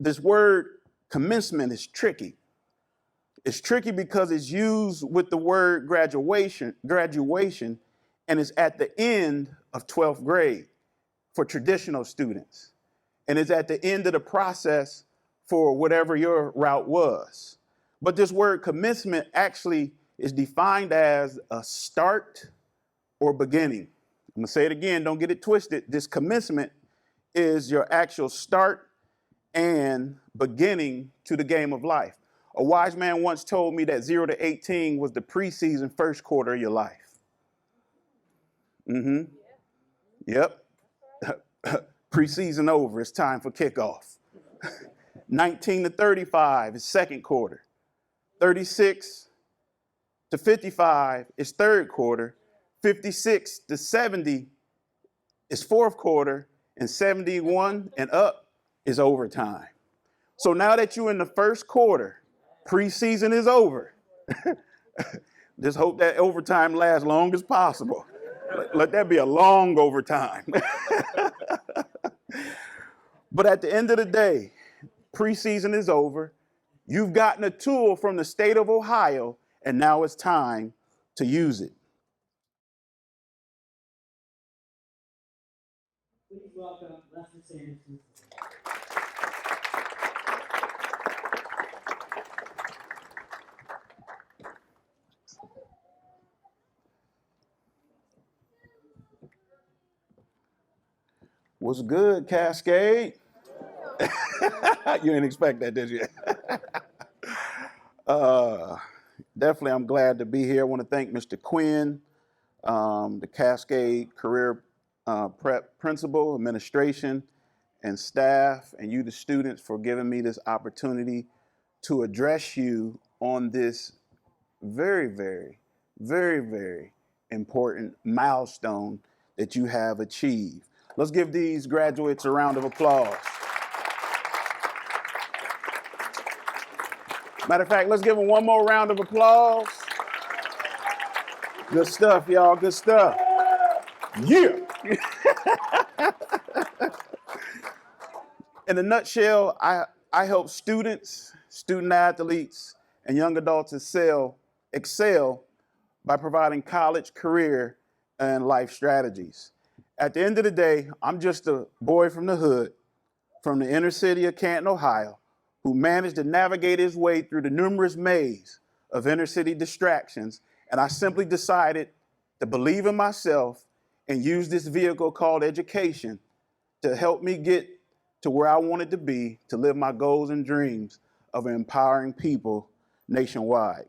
This word commencement is tricky. It's tricky because it's used with the word graduation, and it's at the end of 12th grade for traditional students. And it's at the end of the process for whatever your route was. But this word commencement actually is defined as a start or beginning. I'm gonna say it again, don't get it twisted. This commencement is your actual start and beginning to the game of life. A wise man once told me that 0 to 18 was the preseason first quarter of your life. Yep. Preseason over, it's time for kickoff. 19 to 35 is second quarter. 36 to 55 is third quarter. 56 to 70 is fourth quarter. And 71 and up is overtime. So now that you're in the first quarter, preseason is over. Just hope that overtime lasts long as possible. Let that be a long overtime. But at the end of the day, preseason is over. You've gotten a tool from the state of Ohio, and now it's time to use it. Please welcome Lester Sanderson. What's good, Cascade? You didn't expect that, did you? Definitely, I'm glad to be here. I want to thank Mr. Quinn, the Cascade Career Prep Principal, Administration, and staff, and you, the students, for giving me this opportunity to address you on this very, very, very, very important milestone that you have achieved. Let's give these graduates a round of applause. Matter of fact, let's give them one more round of applause. Good stuff, y'all, good stuff. Yeah. In a nutshell, I help students, student athletes, and young adults excel by providing college, career, and life strategies. At the end of the day, I'm just a boy from the hood, from the inner city of Canton, Ohio, who managed to navigate his way through the numerous maze of inner city distractions, and I simply decided to believe in myself and use this vehicle called education to help me get to where I wanted to be, to live my goals and dreams of empowering people nationwide.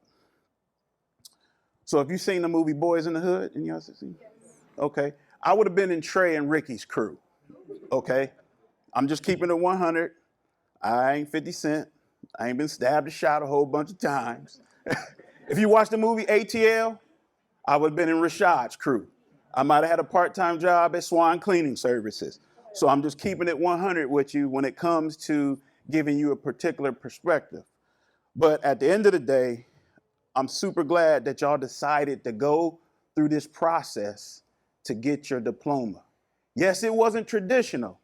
So have you seen the movie Boys in the Hood? And you also seen? Yes. Okay. I would have been in Trey and Ricky's crew. Okay. I'm just keeping it 100. I ain't 50 Cent. I ain't been stabbed and shot a whole bunch of times. If you watch the movie ATL, I would have been in Rashad's crew. I might have had a part-time job at Swan Cleaning Services. So I'm just keeping it 100 with you when it comes to giving you a particular perspective. But at the end of the day, I'm super glad that y'all decided to go through this process to get your diploma. Yes, it wasn't traditional,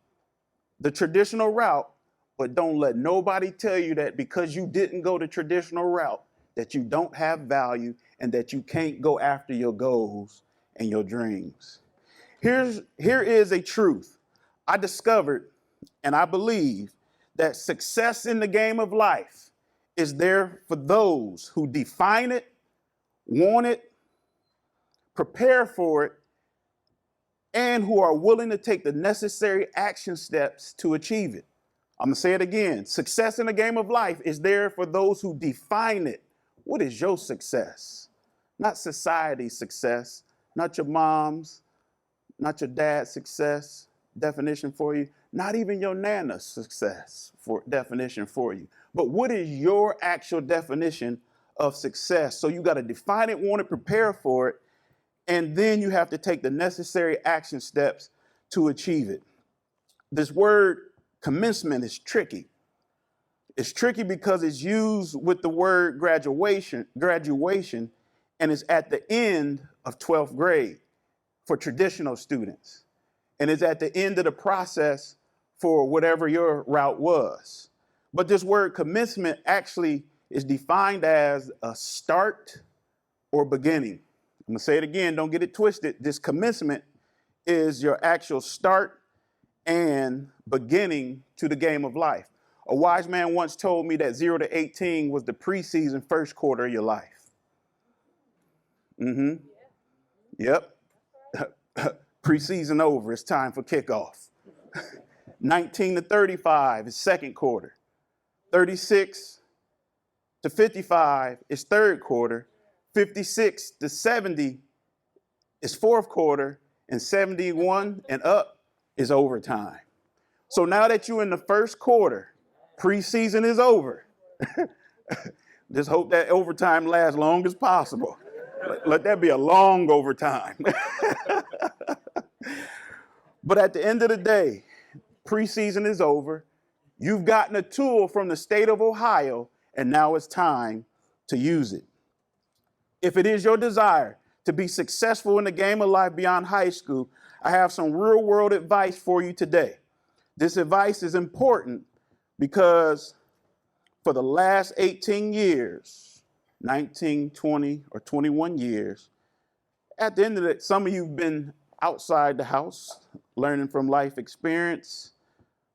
the traditional route, but don't let nobody tell you that because you didn't go the traditional route, that you don't have value and that you can't go after your goals and your dreams. Here is a truth. I discovered and I believe that success in the game of life is there for those who define it, want it, prepare for it, and who are willing to take the necessary action steps to achieve it. I'm gonna say it again. Success in the game of life is there for those who define it. What is your success? Not society's success, not your mom's, not your dad's success definition for you, not even your nana's success for definition for you. But what is your actual definition of success? So you got to define it, want to prepare for it, and then you have to take the necessary action steps to achieve it. This word commencement is tricky. It's tricky because it's used with the word graduation, and it's at the end of 12th grade for traditional students. And it's at the end of the process for whatever your route was. But this word commencement actually is defined as a start or beginning. I'm gonna say it again, don't get it twisted. This commencement is your actual start and beginning to the game of life. A wise man once told me that 0 to 18 was the preseason first quarter of your life. Yep. Preseason over, it's time for kickoff. 19 to 35 is second quarter. 36 to 55 is third quarter. 56 to 70 is fourth quarter. And 71 and up is overtime. So now that you're in the first quarter, preseason is over. Just hope that overtime lasts long as possible. Let that be a long overtime. But at the end of the day, preseason is over. You've gotten a tool from the state of Ohio, and now it's time to use it. If it is your desire to be successful in the game of life beyond high school, I have some real world advice for you today. This advice is important because for the last 18 years, 19, 20, or 21 years, at the end of it, some of you have been outside the house, learning from life experience.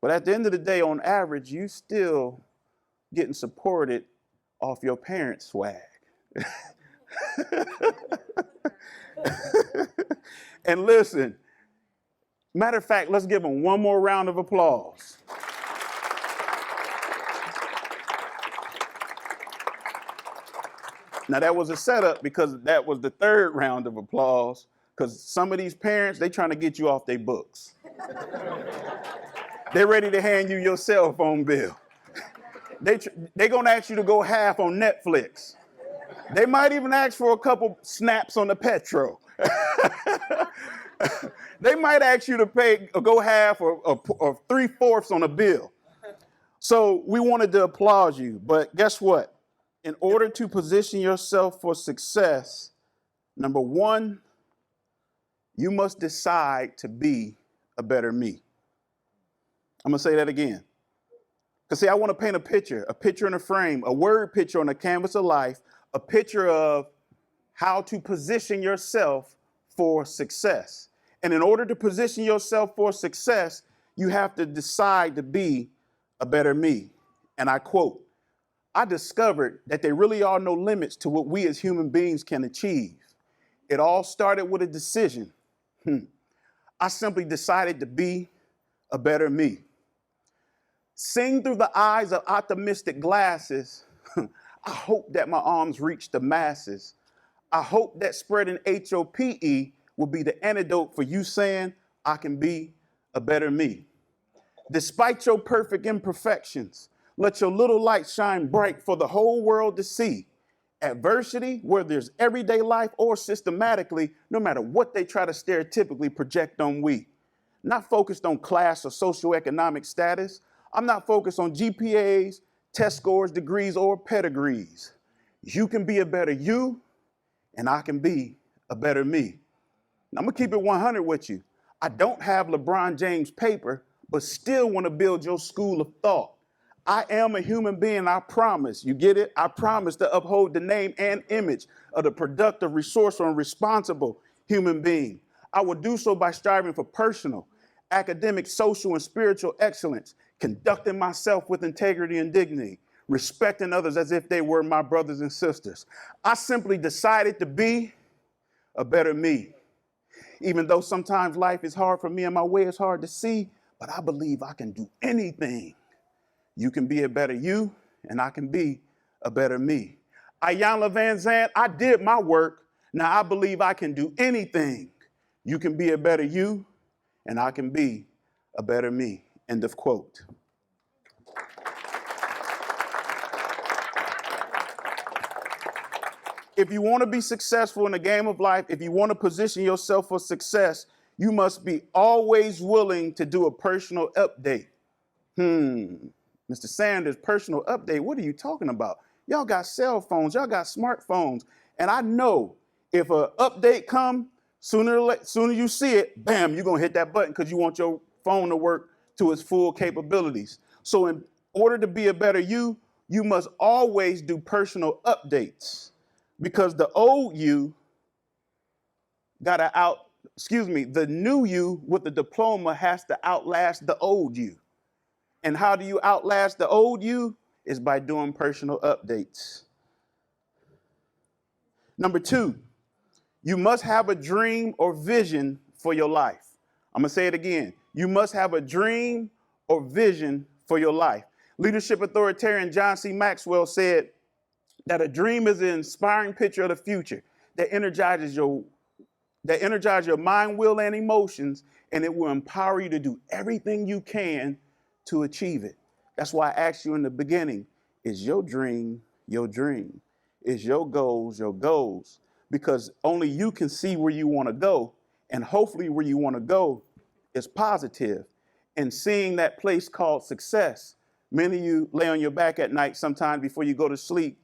But at the end of the day, on average, you still getting supported off your parents' swag. And listen, matter of fact, let's give them one more round of applause. Now that was a setup because that was the third round of applause, because some of these parents, they trying to get you off their books. They're ready to hand you your cell phone bill. They're gonna ask you to go half on Netflix. They might even ask for a couple snaps on the petrol. They might ask you to go half or 3/4 on a bill. So we wanted to applaud you, but guess what? In order to position yourself for success, number one, you must decide to be a better me. I'm gonna say that again. Because see, I want to paint a picture in a frame, a word picture on a canvas of life, a picture of how to position yourself for success. And in order to position yourself for success, you have to decide to be a better me. And I quote, I discovered that there really are no limits to what we as human beings can achieve. It all started with a decision. I simply decided to be a better me. Seeing through the eyes of optimistic glasses, I hope that my arms reach the masses. I hope that spreading HOPE will be the antidote for you saying, I can be a better me. Despite your perfect imperfections, let your little light shine bright for the whole world to see. Adversity, whether it's everyday life or systematically, no matter what they try to stereotypically project on we. Not focused on class or socioeconomic status. I'm not focused on GPAs, test scores, degrees, or pedigrees. You can be a better you, and I can be a better me. Now, I'm gonna keep it 100 with you. I don't have LeBron James paper, but still want to build your school of thought. I am a human being, I promise. You get it? I promise to uphold the name and image of the productive, resourceful, and responsible human being. I will do so by striving for personal, academic, social, and spiritual excellence, conducting myself with integrity and dignity, respecting others as if they were my brothers and sisters. I simply decided to be a better me. Even though sometimes life is hard for me and my way is hard to see, but I believe I can do anything. You can be a better you, and I can be a better me. Ayanna Van Zandt, I did my work. Now I believe I can do anything. You can be a better you, and I can be a better me. End of quote. If you want to be successful in the game of life, if you want to position yourself for success, you must be always willing to do a personal update. Mr. Sanders, personal update, what are you talking about? Y'all got cell phones, y'all got smartphones. And I know if an update come, sooner you see it, bam, you're gonna hit that button because you want your phone to work to its full capabilities. So in order to be a better you, you must always do personal updates because the old you the new you with the diploma has to outlast the old you. And how do you outlast the old you? Is by doing personal updates. Number 2, you must have a dream or vision for your life. I'm going to say it again. You must have a dream or vision for your life. Leadership authoritarian John C. Maxwell said that a dream is an inspiring picture of the future that energizes your mind, will, and emotions, and it will empower you to do everything you can to achieve it. That's why I asked you in the beginning, is your dream your dream? Is your goals your goals? Because only you can see where you want to go, and hopefully where you want to go is positive. And seeing that place called success, many of you lay on your back at night sometimes before you go to sleep,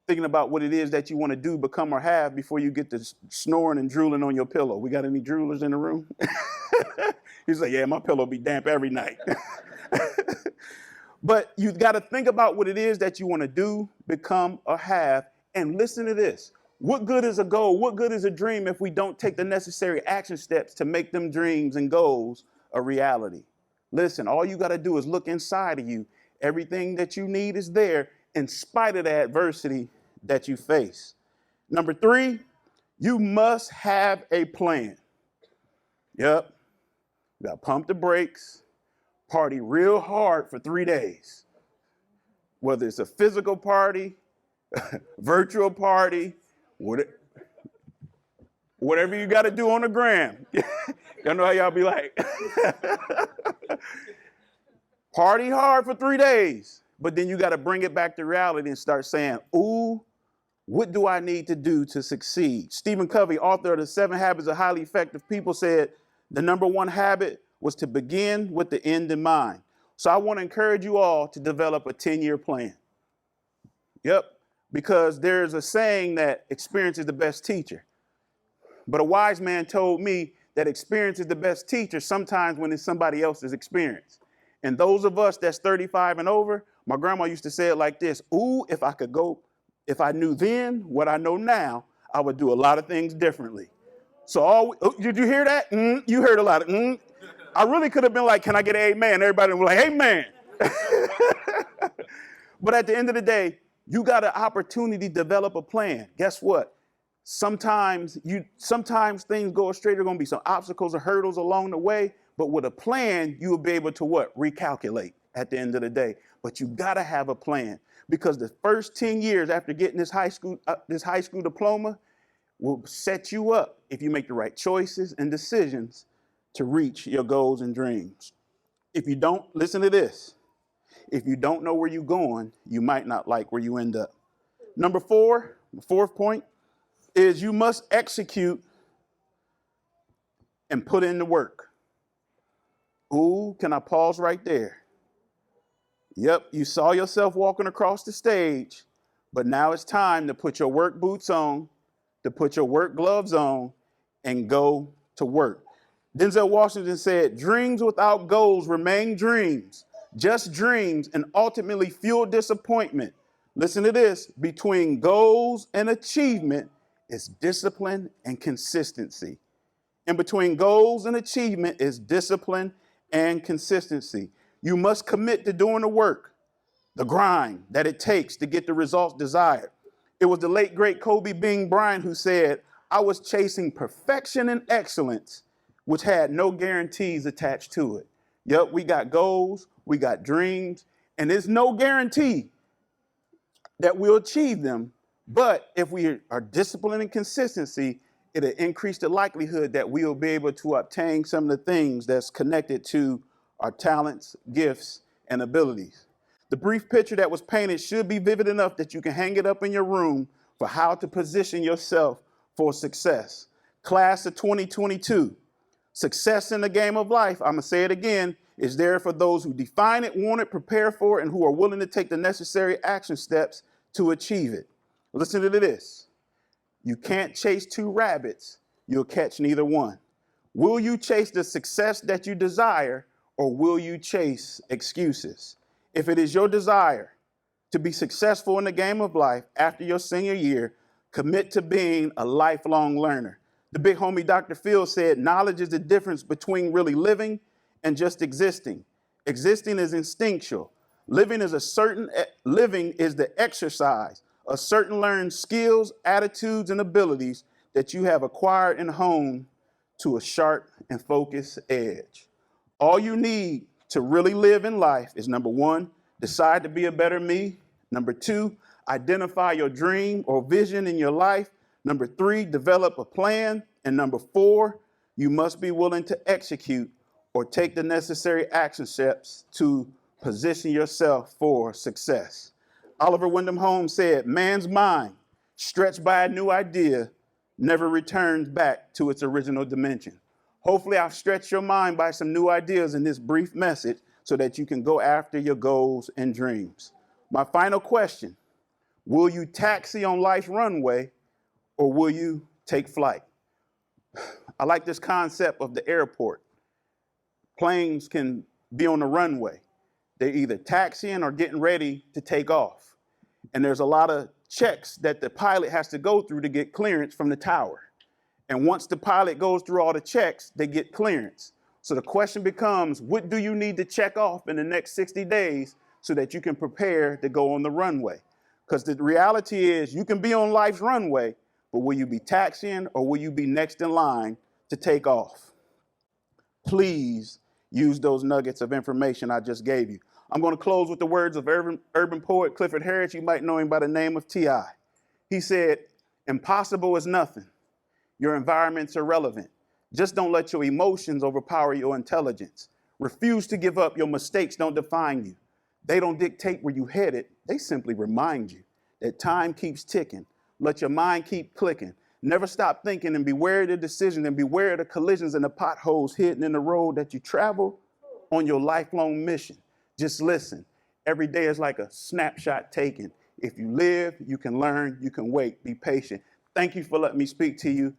thinking about what it is that you want to do, become, or have before you get to snoring and drooling on your pillow. We got any droolers in the room? He's like, yeah, my pillow be damp every night. But you've got to think about what it is that you want to do, become, or have, and listen to this. What good is a goal? What good is a dream if we don't take the necessary action steps to make them dreams and goals a reality? Listen, all you got to do is look inside of you. Everything that you need is there in spite of the adversity that you face. Number 3, you must have a plan. Yep. You got to pump the brakes, party real hard for 3 days. Whether it's a physical party, virtual party, whatever you got to do on the gram. Y'all know how y'all be like. Party hard for 3 days, but then you got to bring it back to reality and start saying, ooh, what do I need to do to succeed? Stephen Covey, author of The 7 Habits of Highly Effective People, said the number 1 habit was to begin with the end in mind. So I want to encourage you all to develop a 10-year plan. Yep, because there's a saying that experience is the best teacher. But a wise man told me that experience is the best teacher sometimes when it's somebody else's experience. And those of us that's 35 and over, my grandma used to say it like this, ooh, if I knew then what I know now, I would do a lot of things differently. So did you hear that? You heard a lot of I really could have been like, can I get an amen? Everybody was like, amen. But at the end of the day, you got an opportunity to develop a plan. Guess what? Sometimes things go astray. There are going to be some obstacles or hurdles along the way. But with a plan, you will be able to what? Recalculate at the end of the day. But you got to have a plan because the first 10 years after getting this high school diploma will set you up if you make the right choices and decisions to reach your goals and dreams. If you don't, listen to this. If you don't know where you're going, you might not like where you end up. Number 4, the 4th point, is you must execute and put in the work. Ooh, can I pause right there? Yep, you saw yourself walking across the stage, but now it's time to put your work boots on, to put your work gloves on, and go to work. Denzel Washington said, dreams without goals remain dreams, just dreams, and ultimately fuel disappointment. Listen to this, between goals and achievement is discipline and consistency. And between goals and achievement is discipline and consistency. You must commit to doing the work, the grind that it takes to get the results desired. It was the late, great Kobe Bean Bryant who said, I was chasing perfection and excellence, which had no guarantees attached to it. Yep, we got goals, we got dreams, and there's no guarantee that we'll achieve them. But if we are disciplined and consistency, it'll increase the likelihood that we'll be able to obtain some of the things that's connected to our talents, gifts, and abilities. The brief picture that was painted should be vivid enough that you can hang it up in your room for how to position yourself for success. Class of 2022, success in the game of life, I'm going to say it again, is there for those who define it, want it, prepare for it, and who are willing to take the necessary action steps to achieve it. Listen to this. You can't chase 2 rabbits, you'll catch neither one. Will you chase the success that you desire, or will you chase excuses? If it is your desire to be successful in the game of life after your senior year, commit to being a lifelong learner. The big homie Dr. Phil said, knowledge is the difference between really living and just existing. Existing is instinctual. Living is the exercise of certain learned skills, attitudes, and abilities that you have acquired and honed to a sharp and focused edge. All you need to really live in life is, number one, decide to be a better me. Number two, identify your dream or vision in your life. Number three, develop a plan. And number four, you must be willing to execute or take the necessary action steps to position yourself for success. Oliver Wendell Holmes said, man's mind, stretched by a new idea, never returns back to its original dimension. Hopefully I've stretched your mind by some new ideas in this brief message so that you can go after your goals and dreams. My final question, will you taxi on life's runway or will you take flight? I like this concept of the airport. Planes can be on the runway. They're either taxiing or getting ready to take off. And there's a lot of checks that the pilot has to go through to get clearance from the tower. And once the pilot goes through all the checks, they get clearance. So the question becomes, what do you need to check off in the next 60 days so that you can prepare to go on the runway? Because the reality is you can be on life's runway, but will you be taxiing or will you be next in line to take off? Please use those nuggets of information I just gave you. I'm going to close with the words of urban poet Clifford Harris. You might know him by the name of T.I. He said, impossible is nothing. Your environment's irrelevant. Just don't let your emotions overpower your intelligence. Refuse to give up. Your mistakes don't define you. They don't dictate where you're headed. They simply remind you that time keeps ticking. Let your mind keep clicking. Never stop thinking and beware of the decisions and beware of the collisions and the potholes hidden in the road that you travel on your lifelong mission. Just listen. Every day is like a snapshot taken. If you live, you can learn, you can wait, be patient. Thank you for letting me speak to you.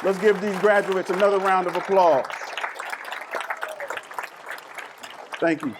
Let's give these graduates another round of applause. Thank you.